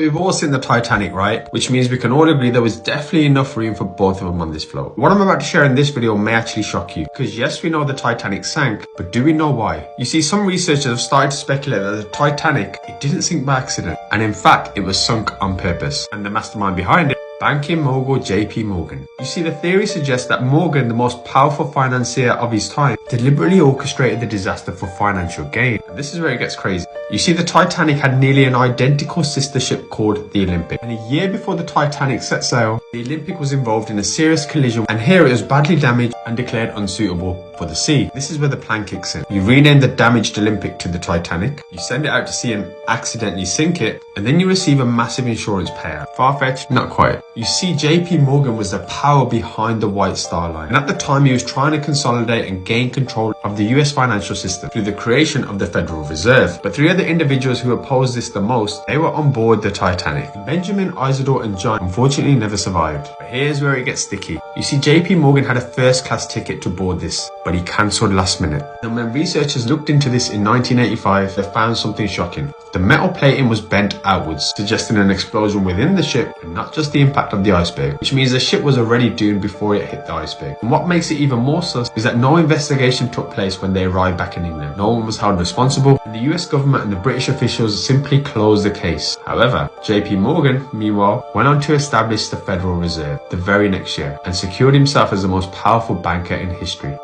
We've all seen the Titanic, right? Which means we can all agree there was definitely enough room for both of them on this float. What I'm about to share in this video may actually shock you, because yes, we know the Titanic sank, but do we know why? You see, some researchers have started to speculate that the Titanic, it didn't sink by accident, and in fact, it was sunk on purpose. And the mastermind behind it, banking mogul JP Morgan. You see, the theory suggests that Morgan, the most powerful financier of his time, deliberately orchestrated the disaster for financial gain. And this is where it gets crazy. You see, the Titanic had nearly an identical sister ship called the Olympic. And a year before the Titanic set sail, the Olympic was involved in a serious collision, and here it was badly damaged and declared unsuitable for the sea. This is where the plan kicks in. You rename the damaged Olympic to the Titanic, you send it out to sea and accidentally sink it, and then you receive a massive insurance payout. Far-fetched? Not quite. You see, JP Morgan was the power behind the White Star Line, and at the time he was trying to consolidate and gain control of the US financial system through the creation of the Federal Reserve. But three other individuals who opposed this the most, they were on board the Titanic. Benjamin, Isidore and John unfortunately never survived. But here's where it gets sticky. You see, JP Morgan had a first-class ticket to board this, but he cancelled last minute. And when researchers looked into this in 1985, they found something shocking. The metal plating was bent outwards, suggesting an explosion within the ship and not just the impact of the iceberg, which means the ship was already doomed before it hit the iceberg. And what makes it even more sus is that no investigation took place when they arrived back in England. No one was held responsible, and the US government and the British officials simply closed the case. However, JP Morgan, meanwhile, went on to establish the Federal Reserve the very next year and secured himself as the most powerful banker in history.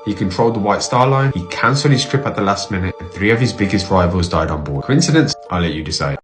He controlled the White Star Line, he cancelled his trip at the last minute, and three of his biggest rivals died on board. Coincidence? I'll let you decide.